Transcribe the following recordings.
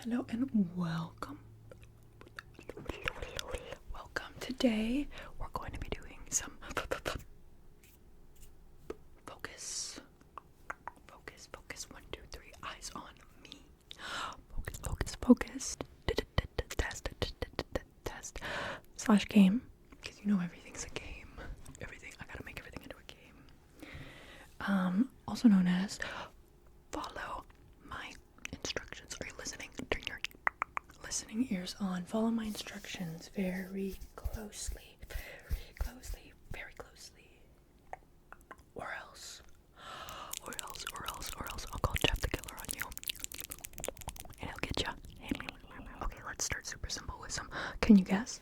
Hello and welcome. Welcome. Today we're going to be doing some focus. Focus. 1, 2, 3. Eyes on me. Focus. Test. Slash game. Because you know everything's a game. I gotta make everything into a game. Also known as follow my instructions. Are you listening? Turn your listening ears on. Follow my instructions very closely. Or else I'll call Jeff the Killer on you. And he'll get ya. Okay, let's start super simple with some. Can you guess?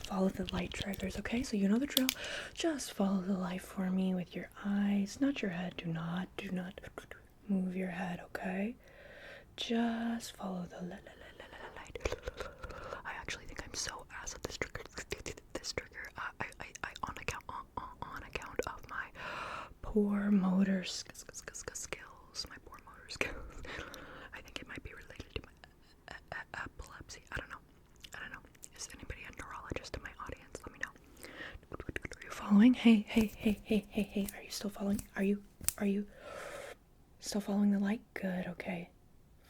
Follow the light triggers, okay? So you know the drill. Just follow the light for me with your eyes, not your head. Do not move your head, okay? Just follow the light. I actually think I'm so ass at this trigger. I on account of my poor motor skills. I think it might be related to my epilepsy. I don't know. Is anybody a neurologist in my audience? Let me know. Are you following? Hey. Are you still following? Are you still following the light? Good, okay.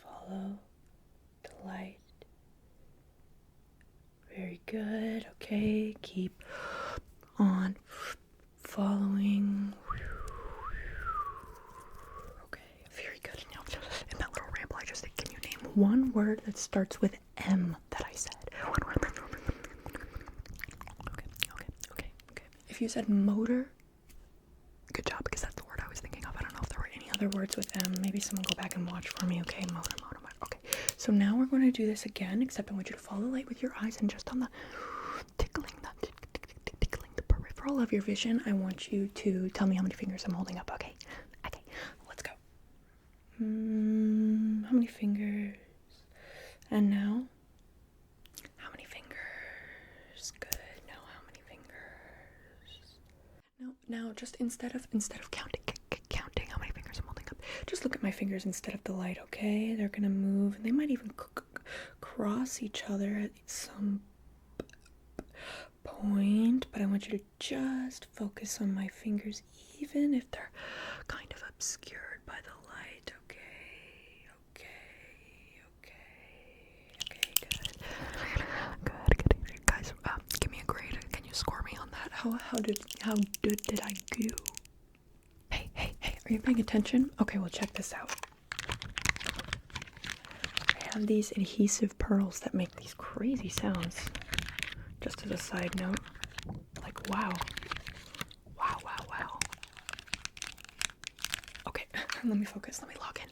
Follow the light. Very good, okay. Keep on following. Okay, very good. Now, in that little ramble I just did, can you name one word that starts with M that I said? Okay. If you said motor, good job, because that's the word I was thinking of. I don't know if there were any other words with M. Maybe someone go back and watch for me. Okay, motor. Okay, so now we're going to do this again, except I want you to follow the light with your eyes and just on the tickling the peripheral of your vision. I want you to tell me how many fingers I'm holding up. Okay, let's go. How many fingers? And now? How many fingers? Good. Now how many fingers? Now just instead of counting how many fingers I'm holding up, just look at my fingers instead of the light, okay? They're gonna move, and they might even cross each other at some point, but I want you to just focus on my fingers, even if they're kind of obscured by the light, okay? Good. Guys, give me a grade. Can you score me on that? How good did I do? Hey, are you paying attention? Okay, well, check this out. I have these adhesive pearls that make these crazy sounds. Just as a side note. Like, wow. Okay, let me focus. Let me log in.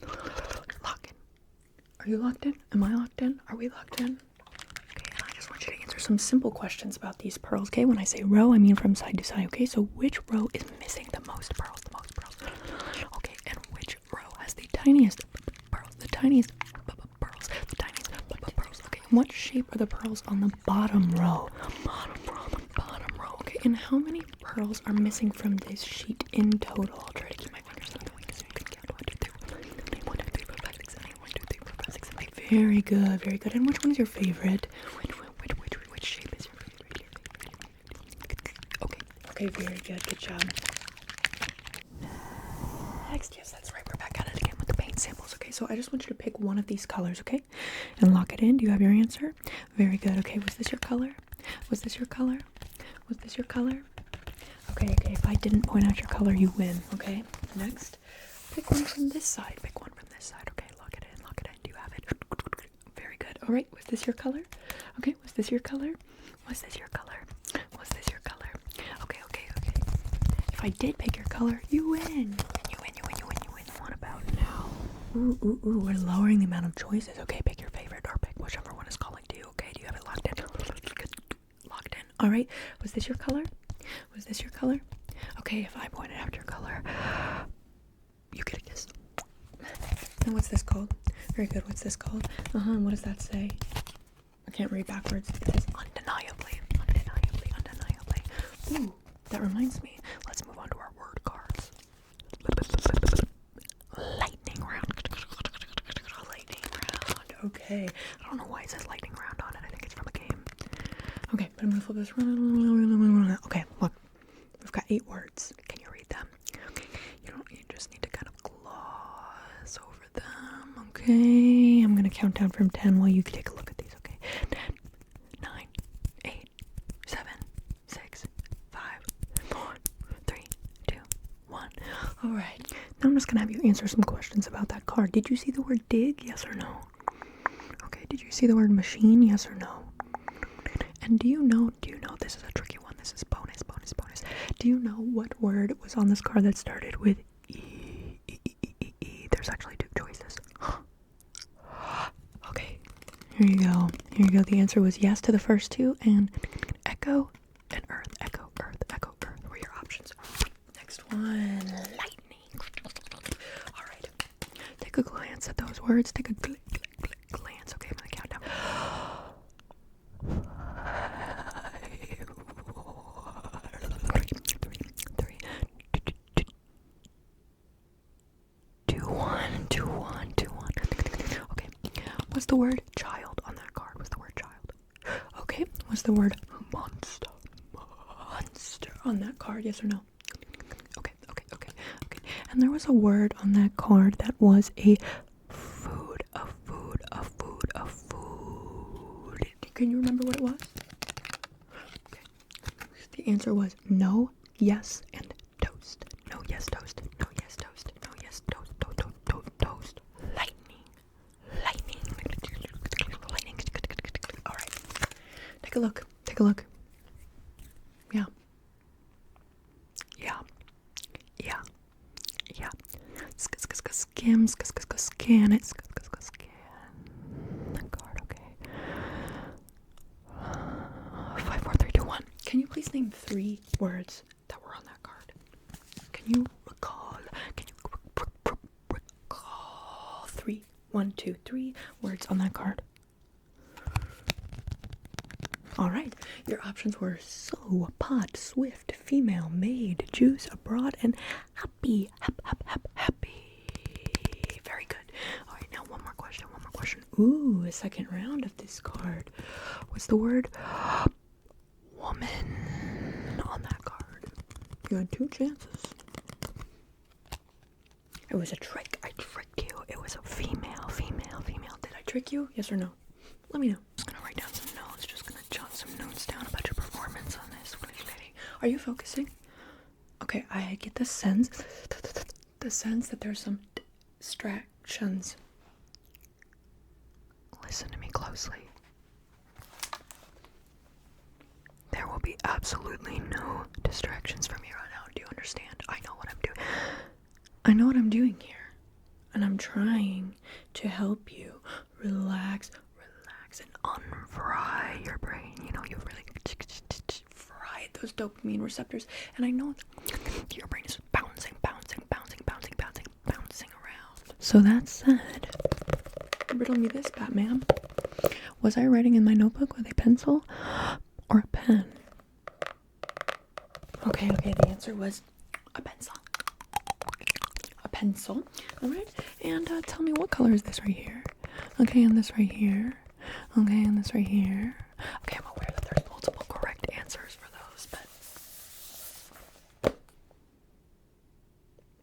Are you locked in? Am I locked in? Are we locked in? Okay, and I just want you to answer some simple questions about these pearls, okay? When I say row, I mean from side to side, okay? So which row is missing the most pearls? Okay, and which row has the tiniest pearls? Okay, and what shape are the pearls on the bottom row? Bottom row. Okay, and how many pearls are missing from this sheet in total? I'll try to keep my fingers on going so you can count. 1, 2, 3, 4, 5, 6, 7, 8. 1, 2, 3, 4, 5, 6, 7, 8. Very good. And which one is your favorite? Which shape is your favorite? Okay, very good job. Next, yes, that's right, we're back at it again with the paint samples. Okay, so I just want you to pick one of these colors, okay? And lock it in. Do you have your answer? Very good. Okay, was this your color? Okay, if I didn't point out your color, you win, okay? Next, pick one from this side. Okay, lock it in. Do you have it? Very good. All right, was this your color? Okay, was this your color? Okay. If I did pick your color, you win. What about now? Ooh, we're lowering the amount of choices. Okay, pick your favorite or pick whichever one is calling to you. Okay, do you have it locked in? Good. Locked in. All right, was this your color? Okay, if I pointed out your color, you get a kiss. And what's this called? Very good. What's this called? And what does that say? I can't read backwards. It says undeniably. Ooh, that reminds me. Let's move on to our word cards. Lightning round. Okay. I don't know why it says lightning round on it. I think it's from a game. Okay, but I'm gonna flip this around. Okay, look. We've got 8 words. Can you read them? Okay. You just need to kind of gloss over them. Okay. I'm gonna count down from 10 while you take a look at these. Okay. 10, 9, 8, 7, 6, 5, 4, 3, 2, 1. All right. Now I'm just gonna have you answer some questions about that card. Did you see the word dig? Yes or no? Okay. Did you see the word machine? Yes or no? And do you know, this is a tricky one. This is bonus. Do you know what word was on this card that started with E? There's actually 2 choices. Okay. Here you go. The answer was yes to the first 2, and echo and earth. Echo, earth were your options. Next one, lightning. All right. Take a glance at those words. Take a glance. Okay, I'm gonna count down. 2, 1. Okay. What's the word child on that card? What's the word child? Okay. What's the word monster? Monster on that card? Yes or no? Okay. And there was a word on that card that was a food. Can you remember what it was? Okay. The answer was no, yes, and toast. No, yes, toast. No, yes, toast. No, yes, toast. Toast. Lightning. All right. Take a look. Yeah. Scan it. Scan the card. Okay. 5, 4, 3, 2, 1. Can you please name 3 words that were on that card? Can you recall 3? 1, 2, 3 words on that card? All right. Your options were so, pot, swift, female, maid, juice, abroad, and happy. Happy. Very good. All right. Now one more question. Ooh, a second round of this card. What's the word woman on that card? You had 2 chances. It was a trick. I tricked you. It was a female. Did I trick you? Yes or no? Let me know. I'm just gonna write down some notes. Just gonna jot some notes down about your performance on this. Are you focusing? Okay, I get the sense that there's some distractions. Listen to me closely. There will be absolutely no distractions from here on out. Do you understand? I know what I'm doing here. And I'm trying to help you relax and unfry your brain. You know, you've really fried those dopamine receptors. And I know your brain is bouncing around. So that said, riddle me this, Batman. Was I writing in my notebook with a pencil or a pen? Okay, the answer was a pencil. All right, and tell me, what color is this right here? Okay, and this right here. Okay, and this right here. Okay, I'm aware that there's multiple correct answers for those, but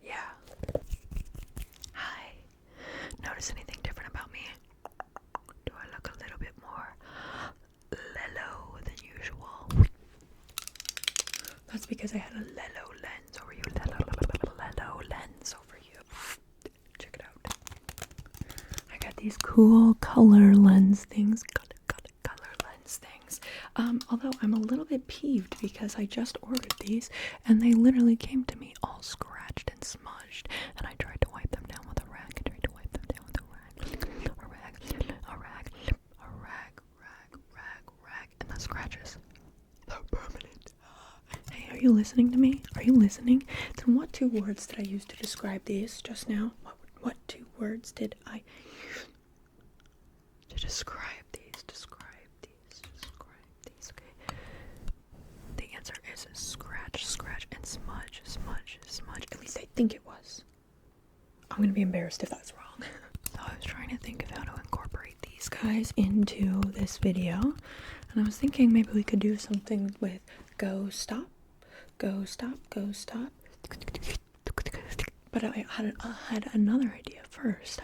yeah. Hi. Notice anything different about me? Do I look a little bit more lello than usual? That's because I had a lello lens over you. Lello lens over you. Check it out. I got these cool color lens things. Color lens things. Although I'm a little bit peeved because I just ordered these and they literally came to me all scratched and smudged, and I tried to wipe them down with a rag. And the scratches, they're permanent. Hey, are you listening to me? Are you listening? Then what 2 words did I use to describe these just now? What 2 words did I use to describe these? Okay. The answer is scratch, and smudge. At least I think it was. I'm gonna be embarrassed if that's wrong. So I was trying to think of how to incorporate these these guys into this video, and I was thinking maybe we could do something with go stop, go stop, go stop. But I had another idea first.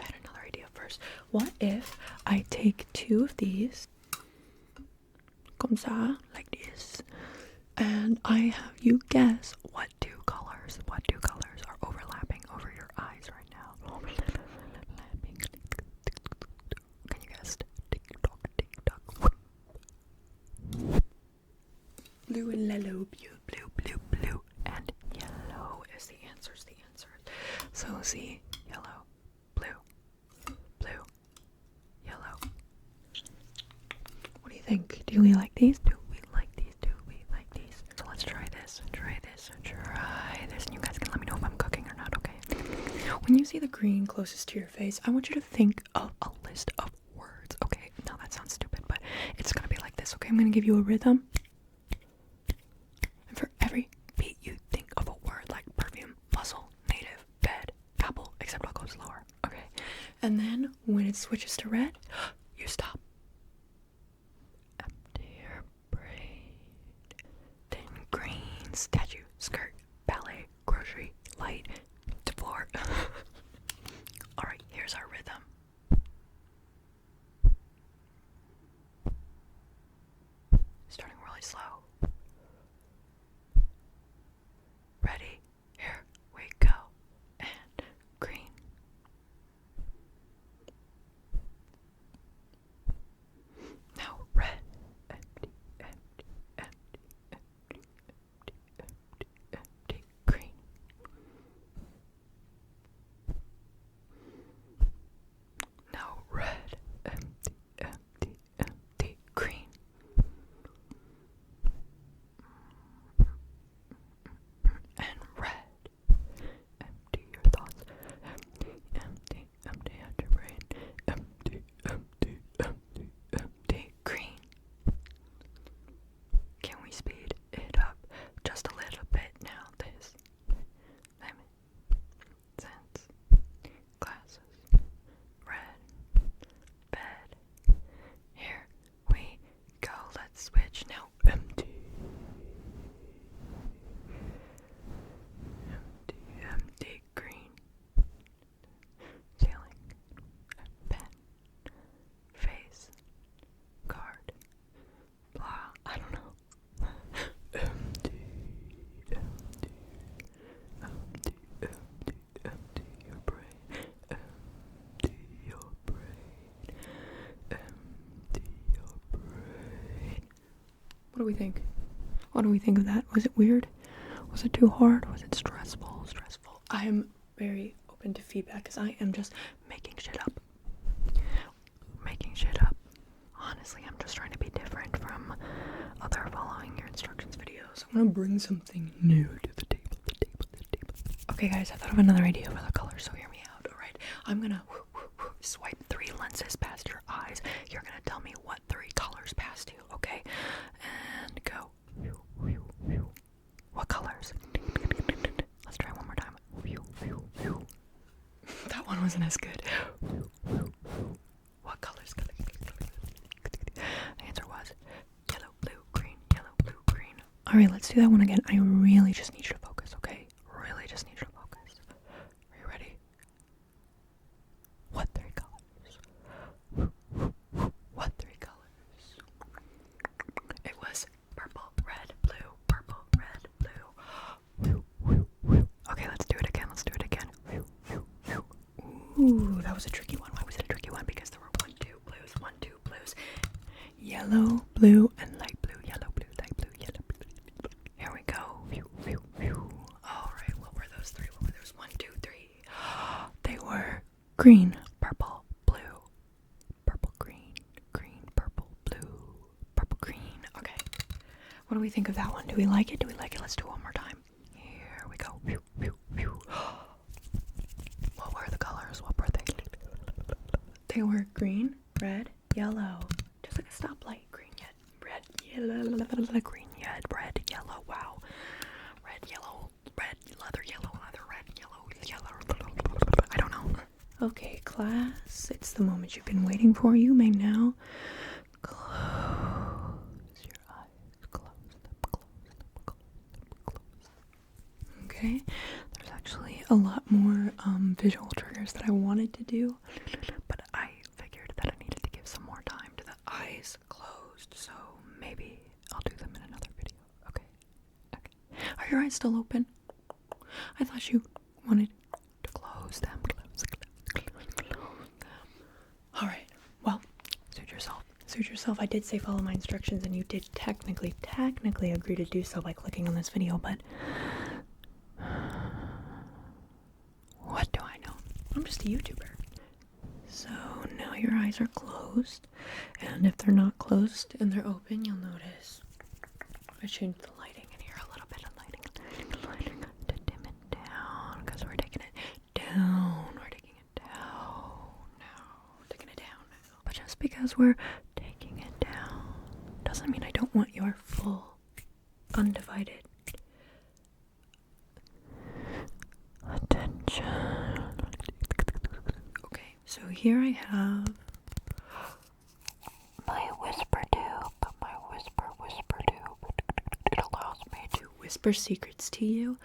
What if I take two of these, comme ça, like this, and I have you guess what two colors are overlapping over your eyes right now? Can you guess? Tick tock, tick tock. Blue and yellow, blue, and yellow is the answer. So see, yellow, blue, yellow. What do you think? Do we like these? Do we like these? So let's try this. And you guys can let me know if I'm cooking or not, okay? When you see the green closest to your face, I want you to think of a list of words, okay? Now that sounds stupid, but it's gonna be like this, okay? I'm gonna give you a rhythm. And for every beat, you think of a word like perfume, puzzle, native, bed, apple, except I'll go slower, okay? And then when it switches to red, you stop. Empty your brain. Then green, statue, skirt, ballet, grocery, light, to floor. Alright, here's our rhythm. Starting really slow. Ready? Here we go. And green. Now red. Empty, empty, empty, empty, empty, empty, empty, green. Now red. Empty, empty, empty, green. And red. Empty your thoughts. Empty, empty, empty out your brain. Empty, empty, empty, empty, green. Can we speed it up just a little bit now? This lemon, scents, glasses, red, bed. Here we go. Let's switch now. Empty. Empty, green. Ceiling, pen, face, card, blah, I don't know. Empty, empty, empty, empty, empty your brain. Empty your brain. Empty your brain. What do we think? What do we think of that? Was it weird? Was it too hard? Was it stressful? I am very open to feedback because I am just making shit up. Honestly, I'm just trying to be different from other following your instructions videos. I'm gonna bring something new to the table. Okay guys, I thought of another idea for the color, so hear me out, alright? I'm gonna swipe 3 lenses past your eyes. You're gonna tell me what 3 colors passed you, okay? And go. What colors? Let's try one more time. That one wasn't as good. What colors? The answer was yellow, blue, green, yellow, blue, green. Alright, let's do that one again. I really just need you to focus, okay? Really just need you to focus. Are you ready? What 3 colors? What 3 colors? It was purple, red, blue, purple, red, blue. Okay, let's do it again. Ooh, that was a tricky one. Why was it a tricky one? Because there were 1, 2 blues. Yellow, blue, and light blue. Yellow, blue, light blue, yellow, blue. Here we go. Alright, what were those 3? 1, 2, 3. They were green, purple, blue, purple, green, purple, blue, purple, green. Okay. What do we think of that one? Do we like it? Let's do it one more time. Here we go. What were the colors? What were they? They were green, red, yellow. Just like a stoplight. Green, red, yellow, green, red, yellow. Wow. Red, yellow, red, leather, red, yellow. I don't know. Okay, class, it's the moment you've been waiting for. You may now close your eyes. Close them, close them, close them, close them. Okay, there's actually a lot more visual triggers that I wanted to do, but I figured that I needed to give some more time to the eyes closed, so maybe I'll do them in another video. Okay. Are your eyes still open? I thought you wanted to close them. Alright, well, suit yourself. Suit yourself. I did say follow my instructions, and you did technically agree to do so by clicking on this video, but what do I know? I'm just a YouTuber. So now your eyes are closed, and if they're not closed and they're open, you'll notice I changed the lighting in here a little bit of lighting to dim it down, because we're taking it down. We're taking it down now. We're taking it down now. But just because we're taking it down doesn't mean I don't want your full, undivided attention. Okay, so here I have my whisper tube. My whisper tube. It allows me to whisper secrets to you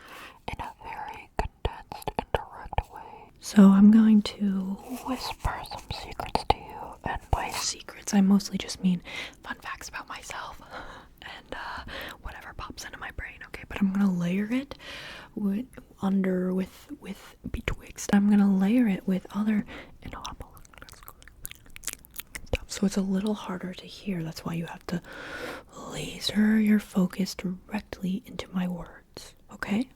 in a very condensed and direct way. So I'm going to whisper some secrets to you, and by secrets I mostly just mean fun facts about myself and whatever pops into my brain, okay? But I'm gonna layer it betwixt. I'm gonna layer it with other inaudible stuff, so it's a little harder to hear. That's why you have to laser your focus directly into my words, okay?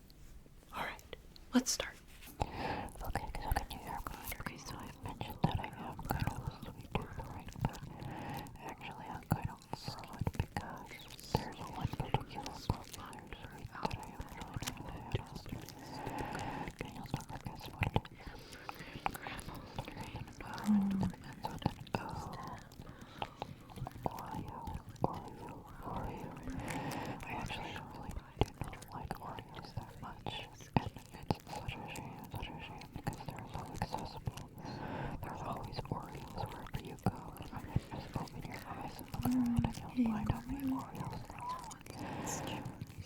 Alright, let's start. Okay, so can you hear me? Okay, so I've mentioned that I am kind of a sweet tooth, right? But actually I'm kind of fraud, because there's one particular popular sweet that I am trying to have. Can you also guess what it is? Oreo. I actually really do not like Oreos that much, and it's such a shame, because they're so accessible. There's always Oreos wherever you go. I mean, just open your eyes and look around and you'll find how many Oreos there are.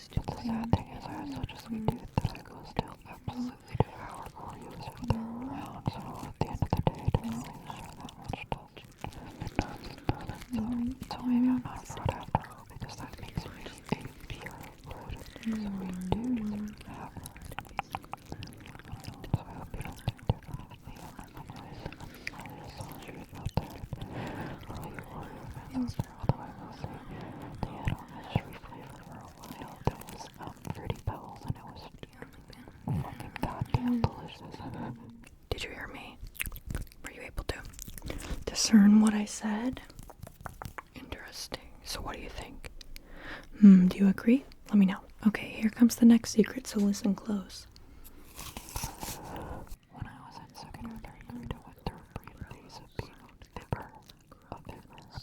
But the sad thing is I have such a sweet tooth that I will still absolutely devour Oreos if they're around, so at the end of the day it doesn't really matter that much, does it? So maybe I'm not a fraud after all, because that makes me a pure fraud. So we do have so I hope you don't think different of me. I'm really sorry about that. For all you Oreo fans out there, although I will say they had a mystery flavor for a while that was Fruity Pebbles, and it was fucking goddamn delicious. Did you hear me? Were you able to discern what I said? Interesting. So what do you think? Do you agree? Let me know. Okay, here comes the next secret, so listen close. When I was in second or third grade, I went through a brief phase of being a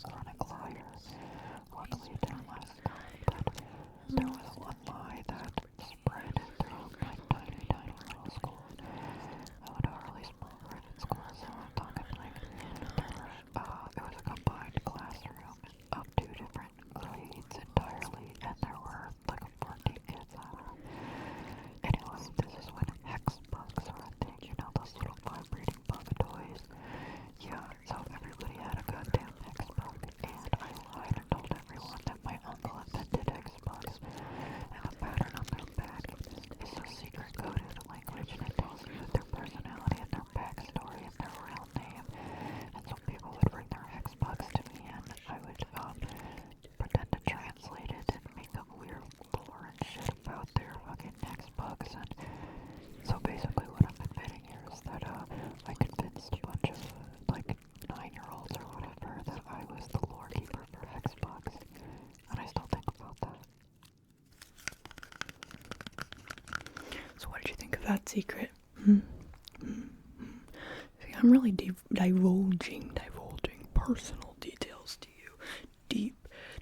chronic liar. Luckily, it didn't last long, but there was one lie that spread throughout my tiny little school. I went to a really small private school, so I'm talking like it was a combined classroom of two different grades entirely, and there were like 14 kids out of it. Anyway, this is when hex bugs were a thing, you know, those little vibrating bug toys. Yeah, so everybody had a goddamn hex bug, and I lied and told everyone that my uncle invented hex bugs, and the pattern on their back is a secret coded language, and it tells you their personality and their backstory and their real name. And so people would bring their hex bugs to me, and I would pretend to translate it and make up weird lore and shit about their fucking hex bugs. And so basically what I'm admitting here is that I convinced a bunch of like 9-year-olds or whatever that I was the lore keeper for hex bugs, and I still think about that. So what did you think of that secret? See, I'm really divulging personal details to you.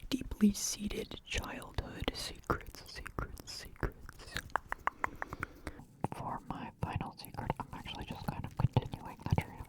Deeply seated childhood secrets. For my final secret, I'm actually just kind of continuing the train of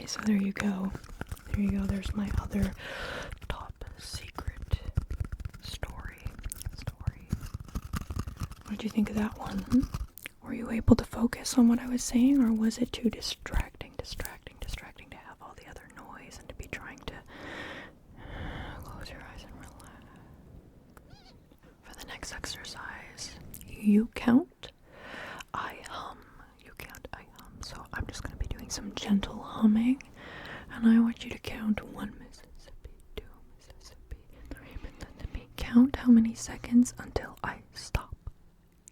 Okay, so there you go. There you go. There's my other top secret story. What did you think of that one? Were you able to focus on what I was saying, or was it too distracting to have all the other noise and to be trying to close your eyes and relax? For the next exercise, you count, I hum. You count, I hum. So I'm just going to be doing some gentle humming, and I want you to count 1 Mississippi, 2 Mississippi, 3 Mississippi. Count how many seconds until I stop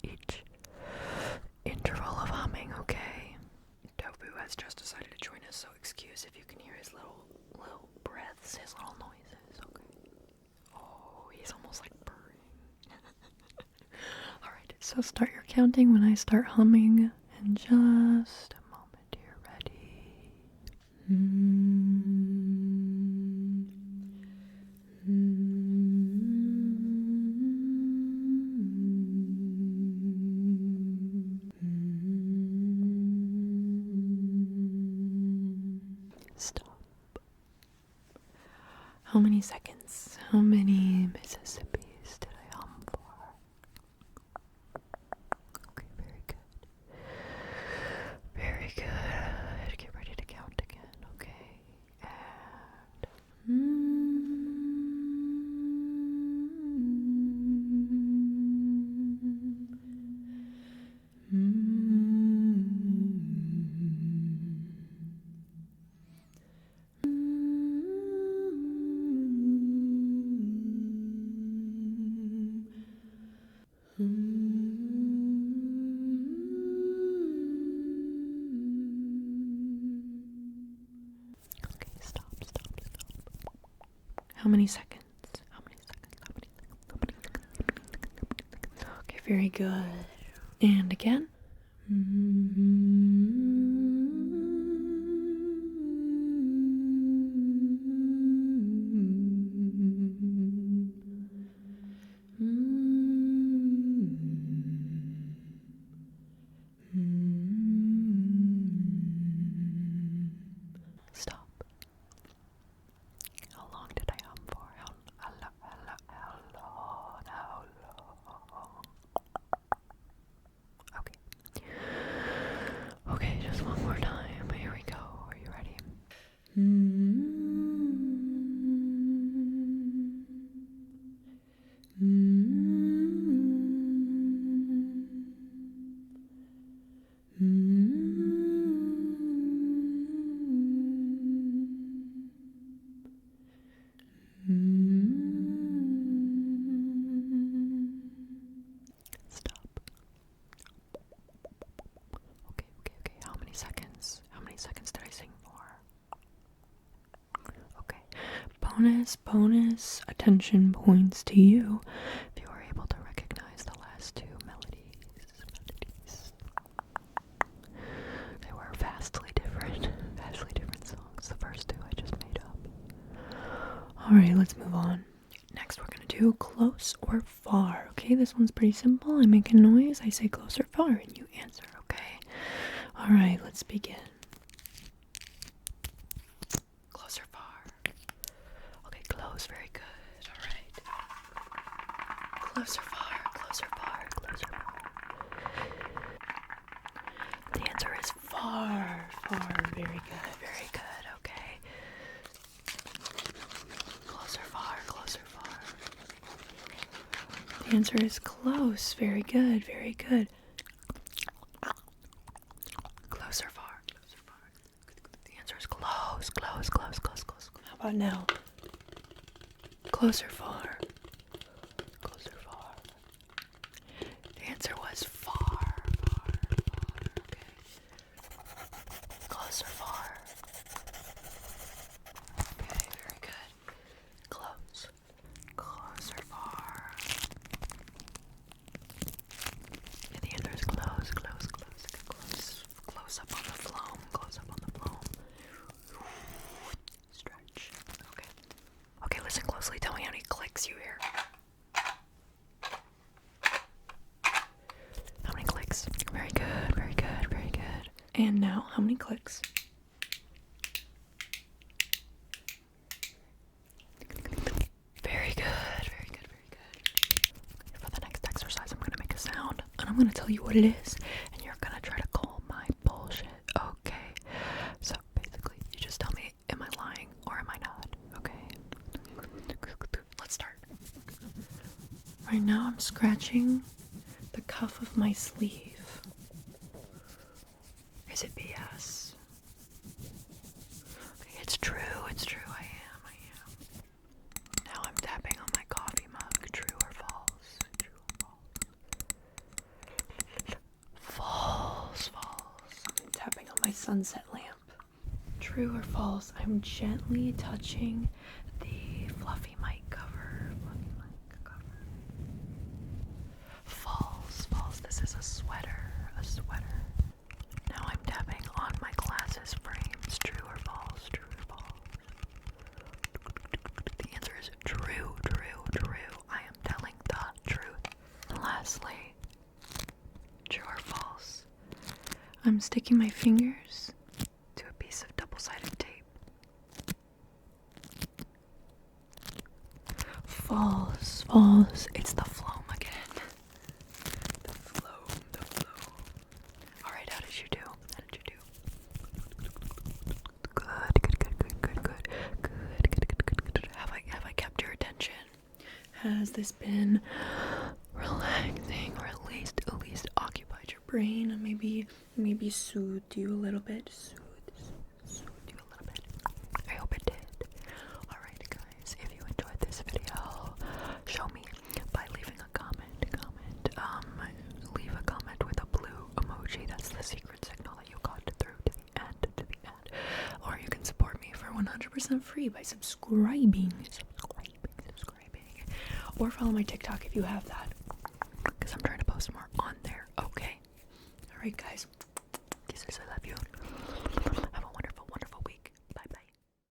each interval of humming, okay? Tofu has just decided to join us, so excuse if you can hear his little breaths, his little noises, okay? Oh, he's almost like purring. Alright, so start your counting when I start humming in just a moment. You're ready. Stop. How many seconds? How many Mississippis did I hum for? Okay, very good. Very good. Get ready to count again, okay? Okay, stop. How many seconds? Okay, very good. And again. Stop. How long did I hum for? How long? Okay. Okay, just one more time. Here we go. Are you ready? Stop. Okay. How many seconds? How many seconds did I sing for? Okay. Bonus attention points to you if you were able to recognize the last two melodies. They were vastly different songs. The first two I just made up. Alright, let's move on. Next we're gonna do close or far, okay? This one's pretty simple. I make a noise, I say close or far, and you answer, okay? Alright, let's begin. Close or far? Okay, close, very good. Alright. Close or far? The answer is far. Very good, okay. Close or far? The answer is close. Very good. Close or far? The answer is close. How about now? Close or far? The answer was far. Okay. Close or far? Okay, very good. Close or far? Yeah, the answer is close. Close up on the phloem. Stretch. Okay, listen closely. Tell me how many clicks you hear. How many clicks? Very good. And now, how many clicks? what it is, and you're gonna try to call my bullshit. Okay. So basically, you just tell me, am I lying or am I not? Okay. Let's start. Right now, I'm scratching the cuff of my sleeve. Is it BS? Okay, it's true, I am. Now I'm tapping on my coffee mug. True or false? True or false? False. I'm tapping on my sunset lamp. True or false? I'm gently touching the fluffy mic cover. False, false. This is a sweater. Now I'm tapping on my glasses frames. True or false? True or false? The answer is true. I am telling the truth. And lastly, true or false? I'm sticking my fingers to a piece of double-sided tape. False. It's the phloem again. The phloem. Alright, how did you do? Good. Have I kept your attention? Has this been relaxing, or at least occupied your brain, and maybe soothed you a little bit? I hope it did. Alright guys, if you enjoyed this video, show me by leaving a comment. Leave a comment with a blue emoji. That's the secret signal that you got through to the end. Or you can support me for 100% free by subscribing. Or follow my TikTok if you have that, because I'm trying to post more on there. Okay. Alright guys,